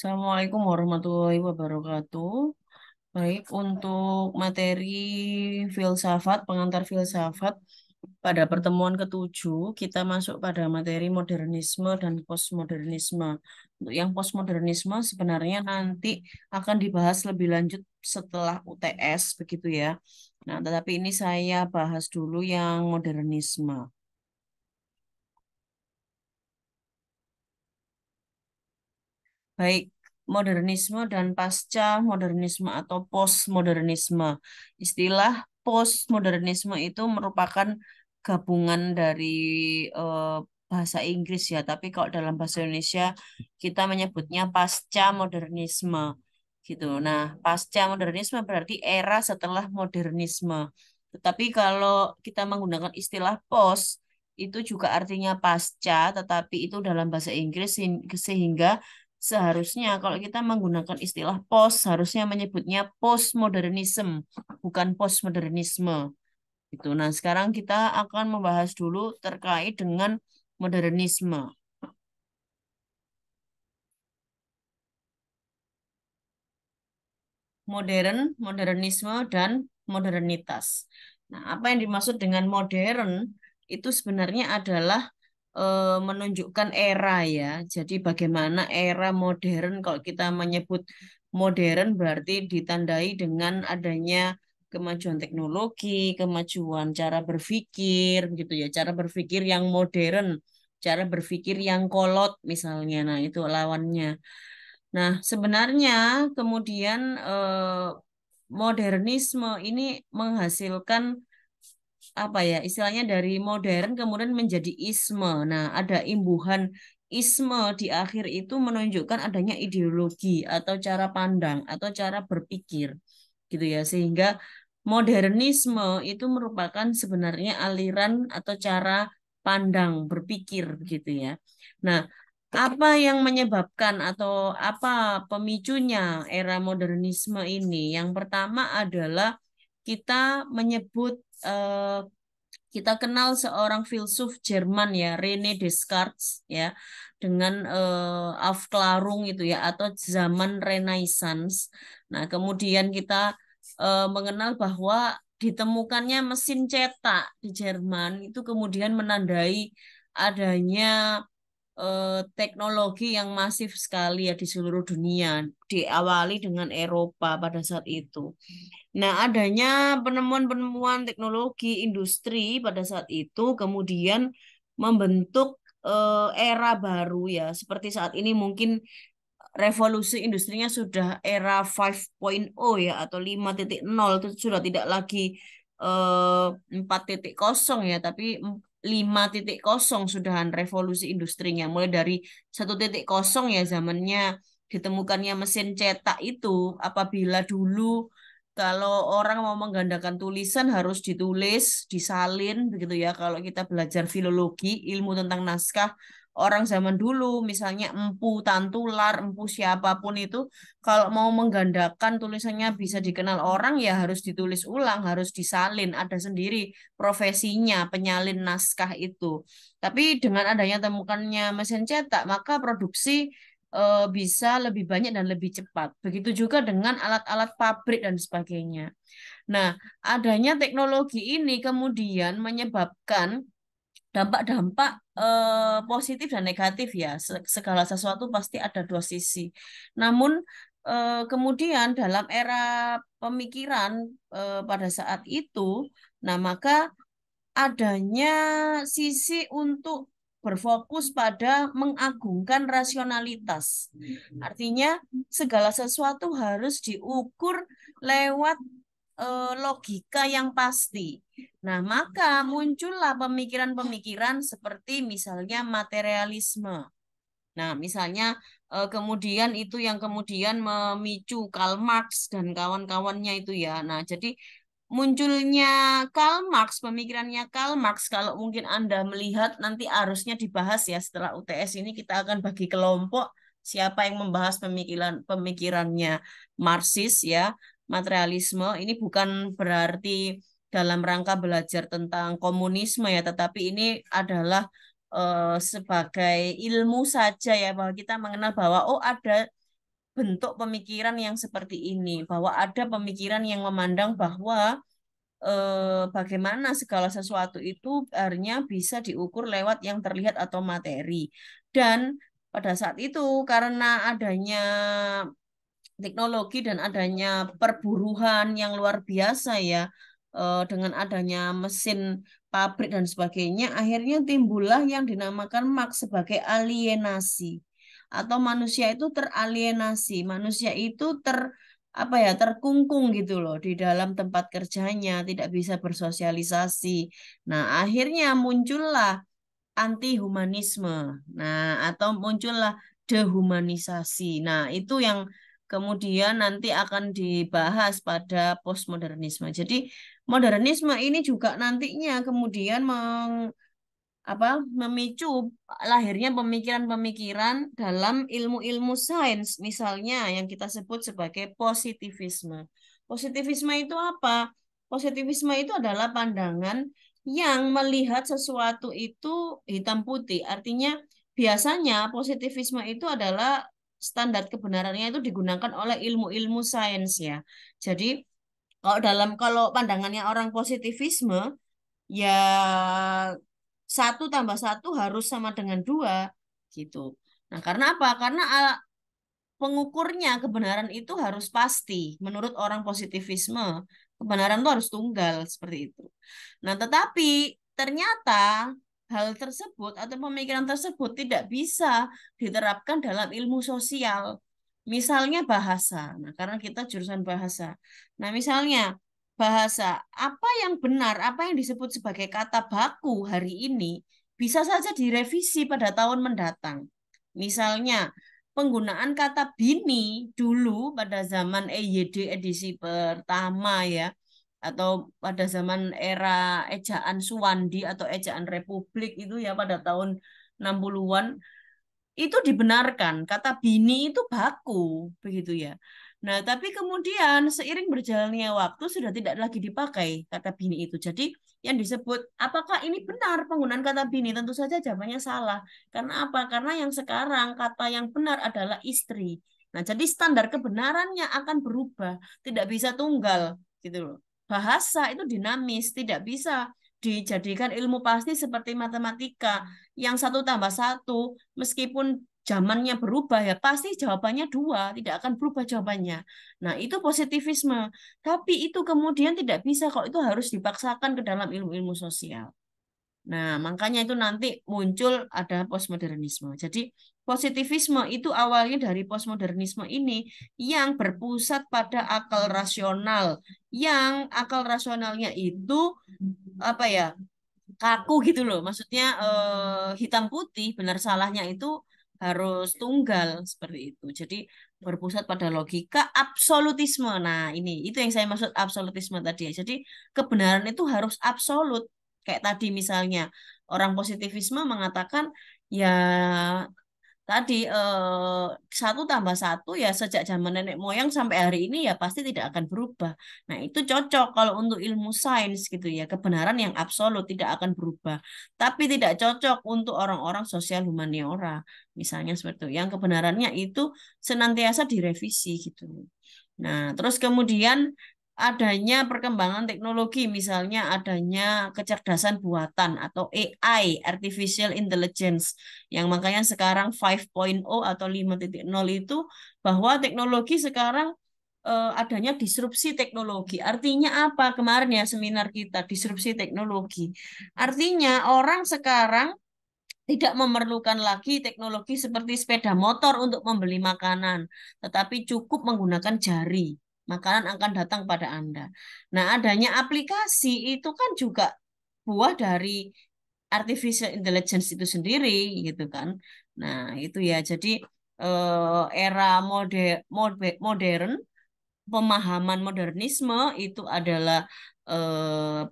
Assalamualaikum warahmatullahi wabarakatuh. Baik, untuk materi filsafat, pengantar filsafat, pada pertemuan ketujuh, kita masuk pada materi modernisme dan postmodernisme. Untuk yang postmodernisme sebenarnya nanti akan dibahas lebih lanjut setelah UTS, begitu ya. Nah, tetapi ini saya bahas dulu yang modernisme. Baik, modernisme dan pasca modernisme atau postmodernisme. Istilah postmodernisme itu merupakan gabungan dari eh, bahasa Inggris ya, tapi kalau dalam bahasa Indonesia kita menyebutnya pasca modernisme gitu. Nah, pasca modernisme berarti era setelah modernisme. Tetapi kalau kita menggunakan istilah post itu juga artinya pasca, tetapi itu dalam bahasa Inggris sehingga seharusnya kalau kita menggunakan istilah post, harusnya menyebutnya postmodernism, bukan postmodernisme. Itu. Nah, sekarang kita akan membahas dulu terkait dengan modernisme. Modern, modernisme, dan modernitas. Nah, apa yang dimaksud dengan modern itu sebenarnya adalah menunjukkan era ya. Jadi bagaimana era modern, kalau kita menyebut modern berarti ditandai dengan adanya kemajuan teknologi, kemajuan cara berpikir gitu ya, cara berpikir yang modern, cara berpikir yang kolot misalnya. Nah, itu lawannya. Nah, sebenarnya kemudian modernisme ini menghasilkan apa ya istilahnya dari modern kemudian menjadi isme. Nah, ada imbuhan isme di akhir itu menunjukkan adanya ideologi atau cara pandang atau cara berpikir gitu ya. Sehingga modernisme itu merupakan sebenarnya aliran atau cara pandang berpikir gitu ya. Nah, apa yang menyebabkan atau apa pemicunya era modernisme ini? Yang pertama adalah kita menyebut eh, kita kenal seorang filsuf Jerman ya, René Descartes ya, dengan Aufklärung itu ya atau zaman Renaissance. Nah, kemudian kita mengenal bahwa ditemukannya mesin cetak di Jerman itu kemudian menandai adanya teknologi yang masif sekali ya di seluruh dunia, diawali dengan Eropa pada saat itu. Nah, adanya penemuan-penemuan teknologi industri pada saat itu kemudian membentuk era baru ya. Seperti saat ini mungkin revolusi industrinya sudah era 5.0 ya atau 5.0 itu sudah tidak lagi 4.0 ya, tapi 5.0 sudahan revolusi industrinya. Mulai dari 1.0 ya zamannya ditemukannya mesin cetak itu apabila dulu kalau orang mau menggandakan tulisan harus ditulis, disalin begitu ya. Kalau kita belajar filologi, ilmu tentang naskah, orang zaman dulu, misalnya Empu Tantular, Empu siapapun itu, kalau mau menggandakan tulisannya bisa dikenal orang ya harus ditulis ulang, harus disalin. Ada sendiri profesinya penyalin naskah itu. Tapi dengan adanya temukannya mesin cetak, maka produksi bisa lebih banyak dan lebih cepat. Begitu juga dengan alat-alat pabrik dan sebagainya. Nah, adanya teknologi ini kemudian menyebabkan dampak-dampak positif dan negatif ya. Segala sesuatu pasti ada dua sisi. Namun kemudian dalam era pemikiran pada saat itu, nah maka adanya sisi untuk berfokus pada mengagungkan rasionalitas. Artinya segala sesuatu harus diukur lewat logika yang pasti. Nah, maka muncullah pemikiran-pemikiran seperti misalnya materialisme. Nah, misalnya kemudian itu yang kemudian memicu Karl Marx dan kawan-kawannya itu ya. Nah, jadi munculnya Karl Marx, pemikirannya Karl Marx, kalau mungkin Anda melihat nanti harusnya dibahas ya setelah UTS ini kita akan bagi kelompok siapa yang membahas pemikirannya Marxis ya, materialisme. Ini bukan berarti dalam rangka belajar tentang komunisme ya, tetapi ini adalah sebagai ilmu saja ya bahwa kita mengenal bahwa oh ada bentuk pemikiran yang seperti ini, bahwa ada pemikiran yang memandang bahwa bagaimana segala sesuatu itu akhirnya bisa diukur lewat yang terlihat atau materi. Dan pada saat itu karena adanya teknologi dan adanya perburuhan yang luar biasa ya, dengan adanya mesin pabrik dan sebagainya, akhirnya timbullah yang dinamakan Marx sebagai alienasi atau manusia itu teralienasi, manusia itu apa ya terkungkung gitu loh di dalam tempat kerjanya, tidak bisa bersosialisasi. Nah, akhirnya muncullah anti humanisme. Nah, atau muncullah dehumanisasi. Nah, itu yang kemudian nanti akan dibahas pada postmodernisme. Jadi, modernisme ini juga nantinya kemudian memicu lahirnya pemikiran-pemikiran dalam ilmu-ilmu sains, misalnya yang kita sebut sebagai positivisme. Positivisme itu apa? Positivisme itu adalah pandangan yang melihat sesuatu itu hitam putih. Artinya biasanya positivisme itu adalah standar kebenarannya itu digunakan oleh ilmu-ilmu sains ya. Jadi kalau pandangannya orang positivisme ya satu tambah satu harus sama dengan dua gitu. Nah, karena apa? Karena pengukurnya kebenaran itu harus pasti. Menurut orang positivisme, kebenaran itu harus tunggal seperti itu. Nah, tetapi ternyata hal tersebut atau pemikiran tersebut tidak bisa diterapkan dalam ilmu sosial. Misalnya bahasa. Nah, karena kita jurusan bahasa. Nah, misalnya bahasa, apa yang benar, apa yang disebut sebagai kata baku hari ini bisa saja direvisi pada tahun mendatang. Misalnya, penggunaan kata bini dulu pada zaman EYD edisi pertama ya, atau pada zaman era ejaan Suwandi atau ejaan Republik itu ya pada tahun 60-an itu dibenarkan. Kata bini itu baku, begitu ya. Nah, tapi kemudian seiring berjalannya waktu sudah tidak lagi dipakai kata bini itu. Jadi yang disebut, apakah ini benar penggunaan kata bini? Tentu saja jawabannya salah. Karena apa? Karena yang sekarang kata yang benar adalah istri. Nah, jadi standar kebenarannya akan berubah, tidak bisa tunggal, gitu loh. Bahasa itu dinamis, tidak bisa dijadikan ilmu pasti seperti matematika yang satu tambah satu meskipun zamannya berubah ya pasti jawabannya dua, tidak akan berubah jawabannya. Nah, itu positivisme. Tapi itu kemudian tidak bisa kok, itu harus dipaksakan ke dalam ilmu-ilmu sosial. Nah, makanya itu nanti muncul ada postmodernisme. Jadi, positivisme itu awalnya dari postmodernisme ini yang berpusat pada akal rasional, yang akal rasionalnya itu apa ya? Kaku gitu loh. Maksudnya hitam putih, benar salahnya itu harus tunggal seperti itu. Jadi berpusat pada logika absolutisme. Nah, ini itu yang saya maksud absolutisme tadi ya. Jadi kebenaran itu harus absolut. Kayak tadi misalnya orang positivisme mengatakan ya tadi satu tambah satu ya sejak zaman nenek moyang sampai hari ini ya pasti tidak akan berubah. Nah, itu cocok kalau untuk ilmu sains gitu ya, kebenaran yang absolut tidak akan berubah. Tapi tidak cocok untuk orang-orang sosial humaniora, misalnya seperti itu. Yang kebenarannya itu senantiasa direvisi gitu. Nah, terus kemudian adanya perkembangan teknologi, misalnya adanya kecerdasan buatan atau AI, Artificial Intelligence, yang makanya sekarang 5.0 atau 5.0 itu bahwa teknologi sekarang adanya disrupsi teknologi. Artinya apa? Kemarin ya seminar kita, disrupsi teknologi. Artinya orang sekarang tidak memerlukan lagi teknologi seperti sepeda motor untuk membeli makanan, tetapi cukup menggunakan jari. Makanan akan datang pada Anda. Nah, adanya aplikasi itu kan juga buah dari artificial intelligence itu sendiri, gitu kan. Nah, itu ya. Jadi era modern, pemahaman modernisme itu adalah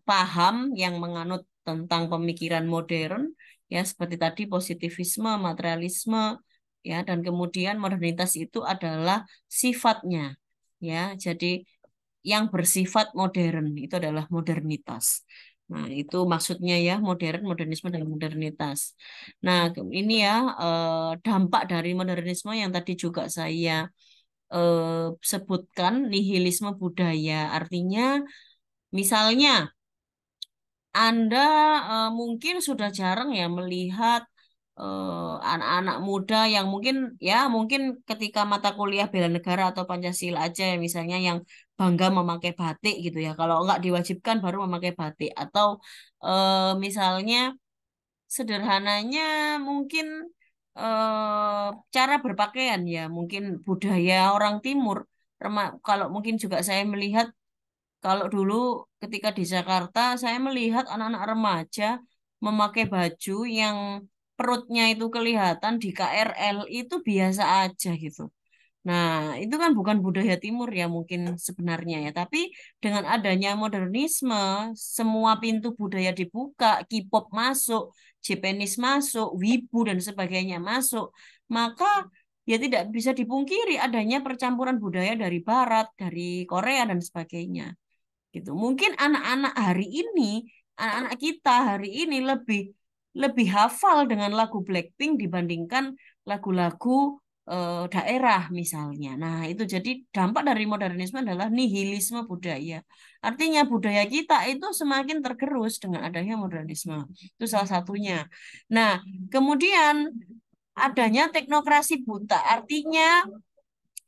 paham yang menganut tentang pemikiran modern ya seperti tadi positivisme, materialisme ya dan kemudian modernitas itu adalah sifatnya ya. Jadi yang bersifat modern itu adalah modernitas. Nah, itu maksudnya ya modern, modernisme dan modernitas. Nah, ini ya dampak dari modernisme yang tadi juga saya sebutkan nihilisme budaya. Artinya, misalnya Anda mungkin sudah jarang ya melihat anak-anak muda yang mungkin ketika mata kuliah bela negara atau Pancasila aja ya, misalnya yang bangga memakai batik gitu ya. Kalau nggak diwajibkan baru memakai batik atau misalnya sederhananya mungkin cara berpakaian ya, mungkin budaya orang Timur. Kalau mungkin juga saya melihat kalau dulu ketika di Jakarta, saya melihat anak-anak remaja memakai baju yang perutnya itu kelihatan di KRL itu biasa aja gitu. Nah, itu kan bukan budaya Timur ya mungkin sebenarnya ya, tapi dengan adanya modernisme, semua pintu budaya dibuka, K-pop masuk, Japanese masuk, Wibu dan sebagainya masuk, maka ya tidak bisa dipungkiri adanya percampuran budaya dari Barat, dari Korea dan sebagainya gitu. Mungkin anak-anak hari ini, anak-anak kita hari ini lebih lebih hafal dengan lagu Blackpink dibandingkan lagu-lagu daerah misalnya. Nah, itu jadi dampak dari modernisme adalah nihilisme budaya. Artinya budaya kita itu semakin tergerus dengan adanya modernisme. Itu salah satunya. Nah, kemudian adanya teknokrasi buta. Artinya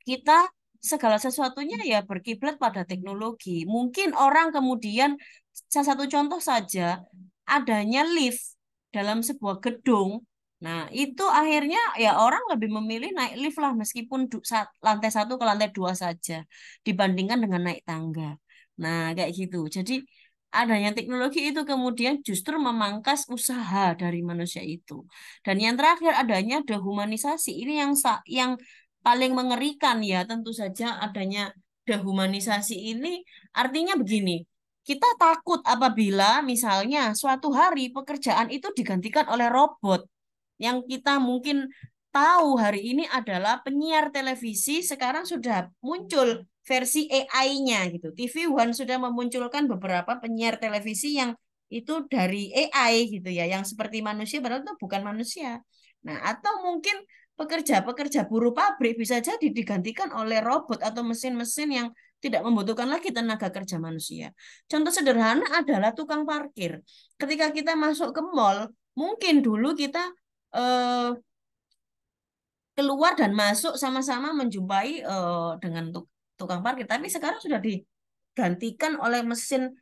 kita segala sesuatunya ya berkiblat pada teknologi. Mungkin orang kemudian, salah satu contoh saja, adanya lift dalam sebuah gedung. Nah, itu akhirnya ya orang lebih memilih naik lift lah meskipun lantai satu ke lantai dua saja dibandingkan dengan naik tangga. Nah, kayak gitu. Jadi adanya teknologi itu kemudian justru memangkas usaha dari manusia itu. Dan yang terakhir adanya dehumanisasi. Ini yang paling mengerikan ya, tentu saja adanya dehumanisasi ini artinya begini. Kita takut apabila misalnya suatu hari pekerjaan itu digantikan oleh robot yang kita mungkin tahu hari ini adalah penyiar televisi sekarang sudah muncul versi AI-nya gitu. TV One sudah memunculkan beberapa penyiar televisi yang itu dari AI gitu ya, yang seperti manusia padahal itu bukan manusia. Nah, atau mungkin pekerja-pekerja buruh pabrik bisa jadi digantikan oleh robot atau mesin-mesin yang tidak membutuhkan lagi tenaga kerja manusia. Contoh sederhana adalah tukang parkir. Ketika kita masuk ke mall, mungkin dulu kita eh, keluar dan masuk sama-sama menjumpai dengan tukang parkir. Tapi sekarang sudah digantikan oleh mesin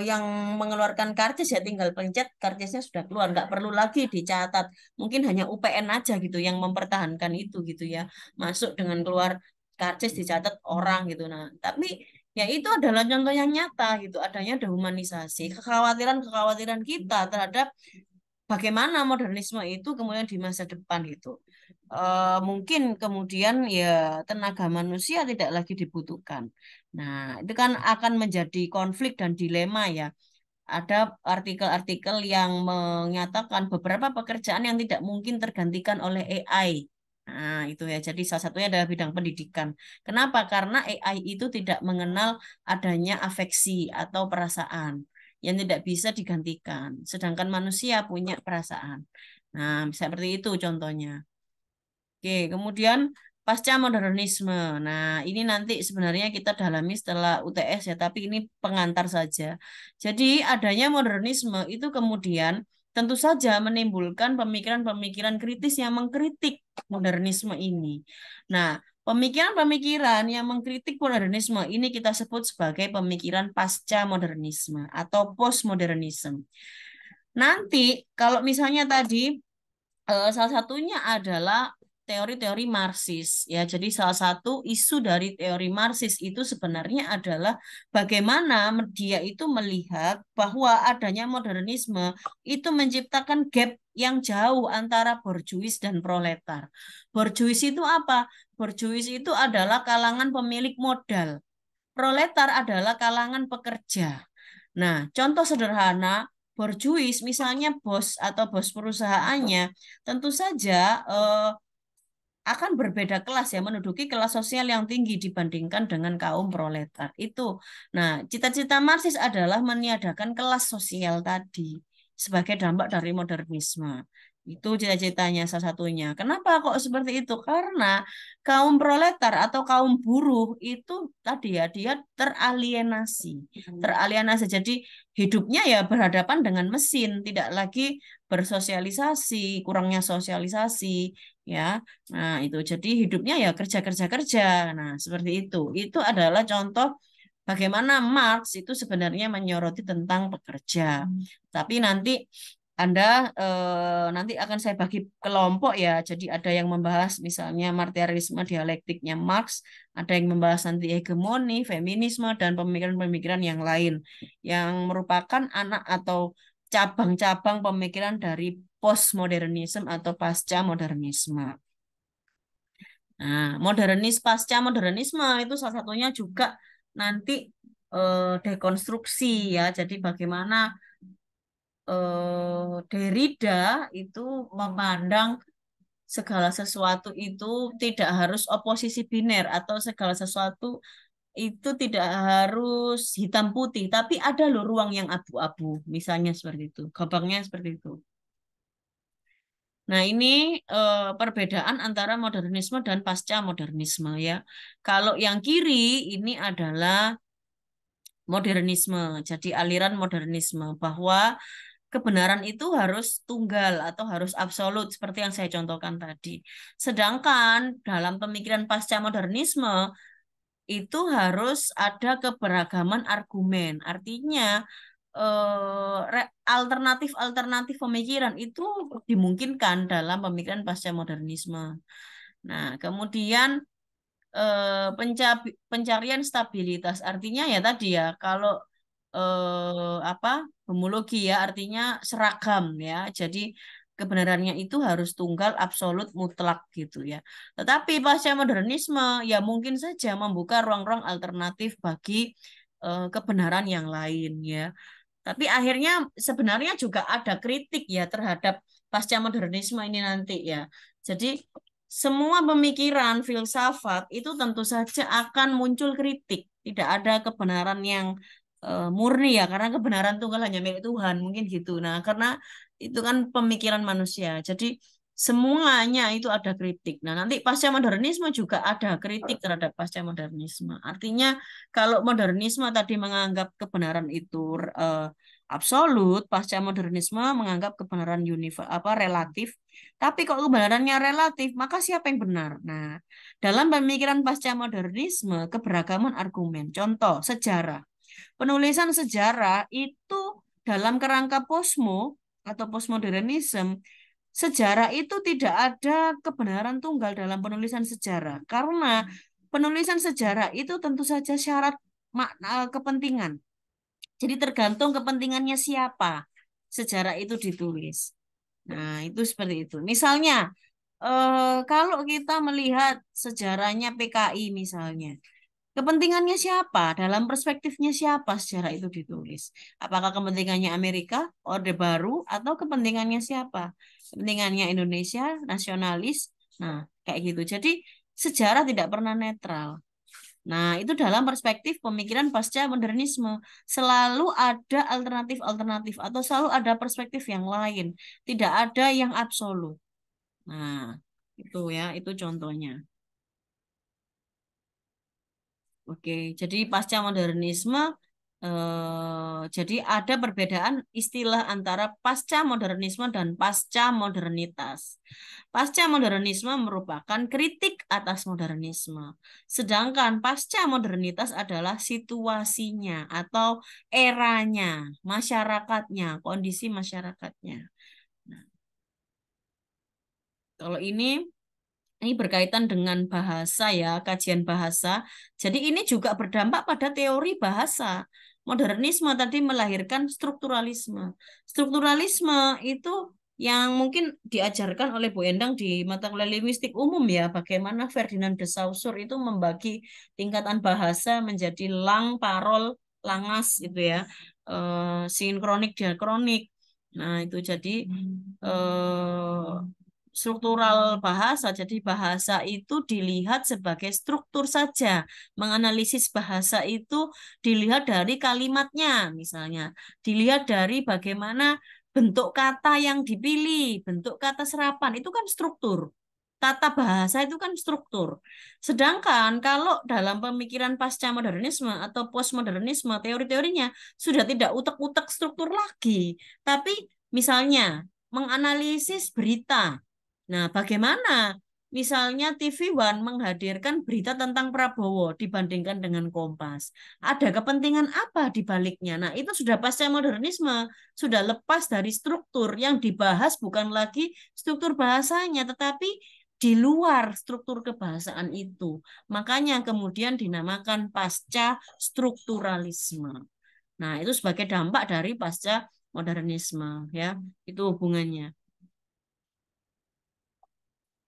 yang mengeluarkan karcis ya tinggal pencet karcisnya sudah keluar, nggak perlu lagi dicatat. Mungkin hanya UPN aja gitu yang mempertahankan itu gitu ya. Masuk dengan keluar karcis dicatat orang gitu. Nah, tapi ya itu adalah contoh yang nyata gitu adanya dehumanisasi, kekhawatiran-kekhawatiran kita terhadap bagaimana modernisme itu kemudian di masa depan itu. Mungkin kemudian ya tenaga manusia tidak lagi dibutuhkan. Nah, itu kan akan menjadi konflik dan dilema ya. Ada artikel-artikel yang menyatakan beberapa pekerjaan yang tidak mungkin tergantikan oleh AI. Nah, itu ya. Jadi salah satunya adalah bidang pendidikan. Kenapa? Karena AI itu tidak mengenal adanya afeksi atau perasaan yang tidak bisa digantikan. Sedangkan manusia punya perasaan. Nah, seperti itu contohnya. Oke, kemudian pasca modernisme. Nah, ini nanti sebenarnya kita dalami setelah UTS ya, tapi ini pengantar saja. Jadi, adanya modernisme itu kemudian tentu saja menimbulkan pemikiran-pemikiran kritis yang mengkritik modernisme ini. Nah, pemikiran-pemikiran yang mengkritik modernisme ini kita sebut sebagai pemikiran pasca modernisme atau postmodernisme. Nanti, kalau misalnya tadi salah satunya adalah teori-teori Marxis ya. Jadi salah satu isu dari teori Marxis itu sebenarnya adalah bagaimana dia itu melihat bahwa adanya modernisme itu menciptakan gap yang jauh antara borjuis dan proletar. Borjuis itu apa? Borjuis itu adalah kalangan pemilik modal. Proletar adalah kalangan pekerja. Nah, contoh sederhana, borjuis misalnya bos atau bos perusahaannya tentu saja akan berbeda kelas ya, menduduki kelas sosial yang tinggi dibandingkan dengan kaum proletar. Itu. Nah, cita-cita Marxis adalah meniadakan kelas sosial tadi sebagai dampak dari modernisme. Itu cita-citanya salah satunya. Kenapa kok seperti itu? Karena kaum proletar atau kaum buruh itu tadi ya dia teralienasi, teralienasi. Jadi hidupnya ya berhadapan dengan mesin, tidak lagi bersosialisasi, kurangnya sosialisasi, ya. Nah, itu jadi hidupnya ya kerja kerja kerja. Nah, seperti itu. Itu adalah contoh bagaimana Marx itu sebenarnya menyoroti tentang pekerja. Tapi nanti akan saya bagi kelompok ya. Jadi ada yang membahas misalnya materialisme dialektiknya Marx, ada yang membahas anti hegemoni, feminisme dan pemikiran-pemikiran yang lain yang merupakan anak atau cabang-cabang pemikiran dari postmodernisme atau pasca modernisme. Nah, pasca modernisme itu salah satunya juga nanti dekonstruksi ya. Jadi bagaimana Derrida itu memandang segala sesuatu itu tidak harus oposisi biner atau segala sesuatu itu tidak harus hitam putih, tapi ada loh ruang yang abu-abu, misalnya seperti itu. Gampangnya seperti itu. Nah, ini perbedaan antara modernisme dan pasca modernisme ya. Kalau yang kiri ini adalah modernisme, jadi aliran modernisme bahwa kebenaran itu harus tunggal atau harus absolut seperti yang saya contohkan tadi. Sedangkan dalam pemikiran pasca modernisme itu harus ada keberagaman argumen. Artinya alternatif-alternatif pemikiran itu dimungkinkan dalam pemikiran pasca modernisme. Nah, kemudian pencarian stabilitas artinya ya tadi ya kalau apa homologi ya artinya seragam ya jadi kebenarannya itu harus tunggal absolut mutlak gitu ya tetapi pasca modernisme ya mungkin saja membuka ruang-ruang alternatif bagi kebenaran yang lain ya tapi akhirnya sebenarnya juga ada kritik ya terhadap pasca modernisme ini nanti ya jadi semua pemikiran filsafat itu tentu saja akan muncul kritik. Tidak ada kebenaran yang murni ya, karena kebenaran tunggal hanya milik Tuhan, mungkin gitu. Nah, karena itu kan pemikiran manusia. Jadi semuanya itu ada kritik. Nah, nanti pasca modernisme juga ada kritik terhadap pasca modernisme. Artinya kalau modernisme tadi menganggap kebenaran itu absolut, pasca modernisme menganggap kebenaran relatif. Tapi kalau kebenarannya relatif, maka siapa yang benar? Nah, dalam pemikiran pasca modernisme, keberagaman argumen. Contoh, sejarah. Penulisan sejarah itu dalam kerangka posmo atau postmodernism, sejarah itu tidak ada kebenaran tunggal dalam penulisan sejarah. Karena penulisan sejarah itu tentu saja syarat makna kepentingan. Jadi tergantung kepentingannya siapa sejarah itu ditulis. Nah, itu seperti itu. Misalnya, kalau kita melihat sejarahnya PKI misalnya, kepentingannya siapa? Dalam perspektifnya siapa sejarah itu ditulis? Apakah kepentingannya Amerika, Orde Baru, atau kepentingannya siapa? Kepentingannya Indonesia, nasionalis. Nah, kayak gitu. Jadi, sejarah tidak pernah netral. Nah, itu dalam perspektif pemikiran pasca modernisme. Selalu ada alternatif-alternatif atau selalu ada perspektif yang lain. Tidak ada yang absolut. Nah, itu ya, itu contohnya. Oke, jadi pasca modernisme, jadi ada perbedaan istilah antara pasca modernisme dan pasca modernitas. Pasca modernisme merupakan kritik atas modernisme, sedangkan pasca modernitas adalah situasinya atau eranya, masyarakatnya, kondisi masyarakatnya. Nah, kalau ini berkaitan dengan bahasa ya, kajian bahasa. Jadi ini juga berdampak pada teori bahasa. Modernisme tadi melahirkan strukturalisme. Strukturalisme itu yang mungkin diajarkan oleh Bu Endang di mata kuliah linguistik umum ya, bagaimana Ferdinand de Saussure itu membagi tingkatan bahasa menjadi lang, parol, langas gitu ya, sinkronik, diakronik. Nah, itu jadi struktural bahasa. Jadi bahasa itu dilihat sebagai struktur saja. Menganalisis bahasa itu dilihat dari kalimatnya, misalnya. Dilihat dari bagaimana bentuk kata yang dipilih, bentuk kata serapan. Itu kan struktur. tata bahasa itu kan struktur. Sedangkan kalau dalam pemikiran pasca modernisme atau postmodernisme, teori-teorinya sudah tidak utek-utek struktur lagi, tapi misalnya menganalisis berita. Nah, bagaimana misalnya TV One menghadirkan berita tentang Prabowo dibandingkan dengan Kompas? Ada kepentingan apa di baliknya? Nah, itu sudah pasca modernisme, sudah lepas dari struktur yang dibahas bukan lagi struktur bahasanya, tetapi di luar struktur kebahasaan itu. Makanya kemudian dinamakan pasca strukturalisme. Nah, itu sebagai dampak dari pasca modernisme, ya. Itu hubungannya.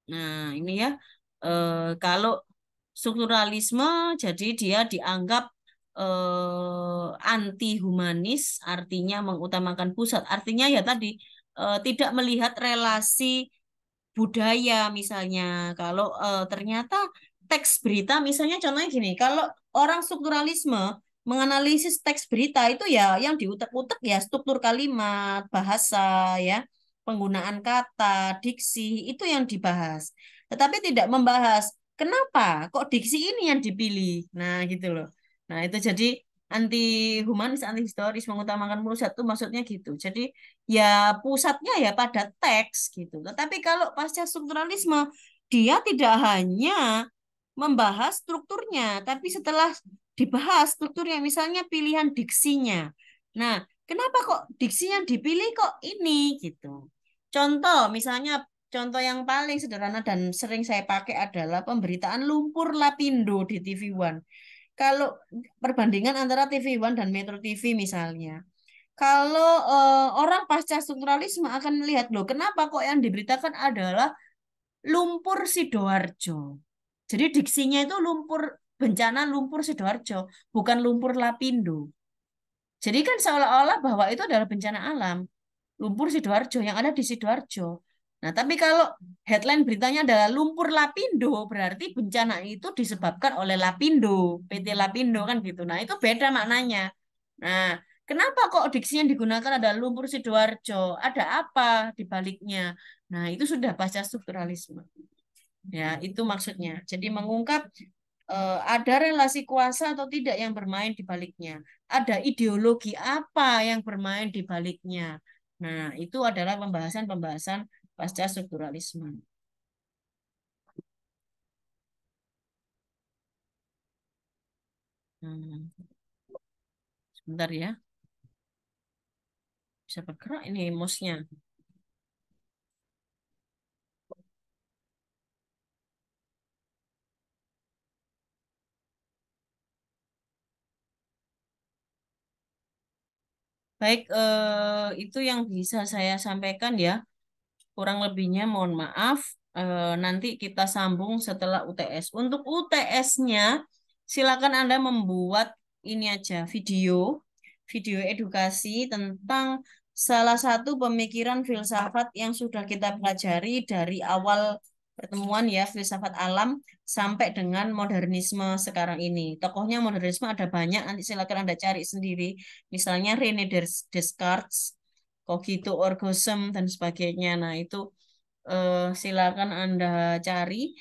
Nah, ini ya, kalau strukturalisme, jadi dia dianggap anti humanis, artinya mengutamakan pusat. Artinya ya tadi tidak melihat relasi budaya misalnya. Kalau ternyata teks berita, misalnya contohnya gini, kalau orang strukturalisme menganalisis teks berita itu ya yang diutek-utek ya struktur kalimat, bahasa ya, penggunaan kata, diksi itu yang dibahas. Tetapi tidak membahas kenapa kok diksi ini yang dipilih. Nah, gitu loh. Nah, itu jadi anti humanis, anti historis, mengutamakan pusat itu maksudnya gitu. Jadi ya pusatnya ya pada teks gitu. Tetapi kalau pasca strukturalisme dia tidak hanya membahas strukturnya, tapi setelah dibahas strukturnya, misalnya pilihan diksinya. Nah, kenapa kok diksi yang dipilih kok ini gitu? Contoh, misalnya contoh yang paling sederhana dan sering saya pakai adalah pemberitaan lumpur Lapindo di TV One. Kalau perbandingan antara TV One dan Metro TV misalnya. Kalau orang pasca strukturalisme akan melihat, loh, kenapa kok yang diberitakan adalah lumpur Sidoarjo. Jadi diksinya itu lumpur bencana lumpur Sidoarjo, bukan lumpur Lapindo. Jadi kan seolah-olah bahwa itu adalah bencana alam, lumpur Sidoarjo yang ada di Sidoarjo. Nah, tapi kalau headline beritanya adalah lumpur Lapindo, berarti bencana itu disebabkan oleh Lapindo, PT Lapindo kan gitu. Nah, itu beda maknanya. Nah, kenapa kok diksi yang digunakan adalah lumpur Sidoarjo? Ada apa di baliknya? Nah, itu sudah pasca strukturalisme. Ya, itu maksudnya. Jadi mengungkap ada relasi kuasa atau tidak yang bermain di baliknya. Ada ideologi apa yang bermain di baliknya. Nah, itu adalah pembahasan-pembahasan pasca strukturalisme. Hmm, sebentar ya, bisa bergerak ini mouse-nya. Baik, itu yang bisa saya sampaikan ya. Kurang lebihnya mohon maaf. Nanti kita sambung setelah UTS. Untuk UTS-nya, silakan Anda membuat ini aja video edukasi tentang salah satu pemikiran filsafat yang sudah kita pelajari dari awal pertemuan ya, filsafat alam sampai dengan modernisme sekarang ini. Tokohnya modernisme ada banyak, nanti silakan Anda cari sendiri. Misalnya René Descartes, Cogito ergo sum dan sebagainya. Nah, itu silakan Anda cari.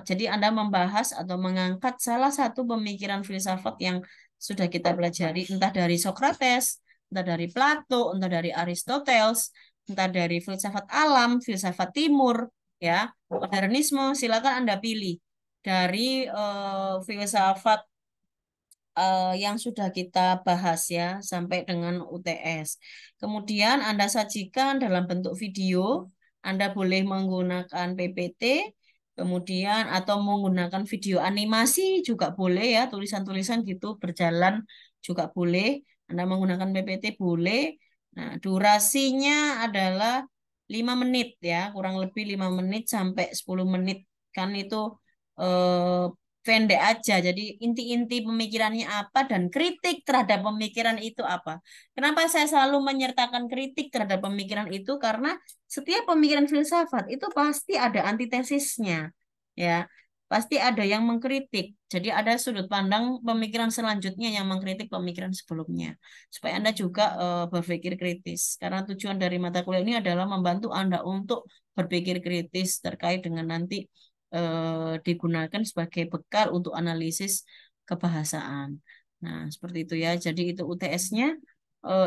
Jadi Anda membahas atau mengangkat salah satu pemikiran filsafat yang sudah kita pelajari, entah dari Socrates, entah dari Plato, entah dari Aristoteles, entah dari filsafat alam, filsafat timur, ya, modernisme. Silakan Anda pilih dari filsafat yang sudah kita bahas ya sampai dengan UTS. Kemudian Anda sajikan dalam bentuk video. Anda boleh menggunakan PPT, kemudian atau menggunakan video animasi juga boleh ya, tulisan-tulisan gitu berjalan juga boleh. Anda menggunakan PPT boleh. Nah, durasinya adalah 5 menit ya, kurang lebih 5 menit sampai 10 menit kan itu eh, pendek aja. Jadi inti-inti pemikirannya apa dan kritik terhadap pemikiran itu apa. Kenapa saya selalu menyertakan kritik terhadap pemikiran itu? Karena setiap pemikiran filsafat itu pasti ada antitesisnya. Ya, pasti ada yang mengkritik. Jadi ada sudut pandang pemikiran selanjutnya yang mengkritik pemikiran sebelumnya. Supaya Anda juga berpikir kritis. Karena tujuan dari mata kuliah ini adalah membantu Anda untuk berpikir kritis terkait dengan nanti digunakan sebagai bekal untuk analisis kebahasaan. Nah, seperti itu ya. Jadi itu UTS-nya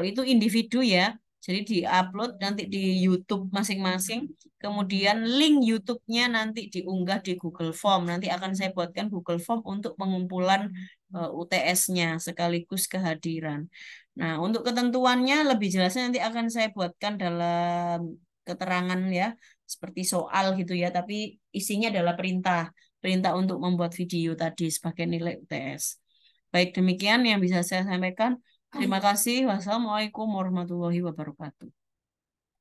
itu individu ya. Jadi di-upload nanti di YouTube masing-masing. Kemudian link YouTube-nya nanti diunggah di Google Form. Nanti akan saya buatkan Google Form untuk pengumpulan UTS-nya sekaligus kehadiran. Nah, untuk ketentuannya lebih jelasnya nanti akan saya buatkan dalam keterangan ya, seperti soal gitu ya, tapi isinya adalah perintah, perintah untuk membuat video tadi sebagai nilai UTS. Baik, demikian yang bisa saya sampaikan. Terima kasih. Wassalamualaikum warahmatullahi wabarakatuh.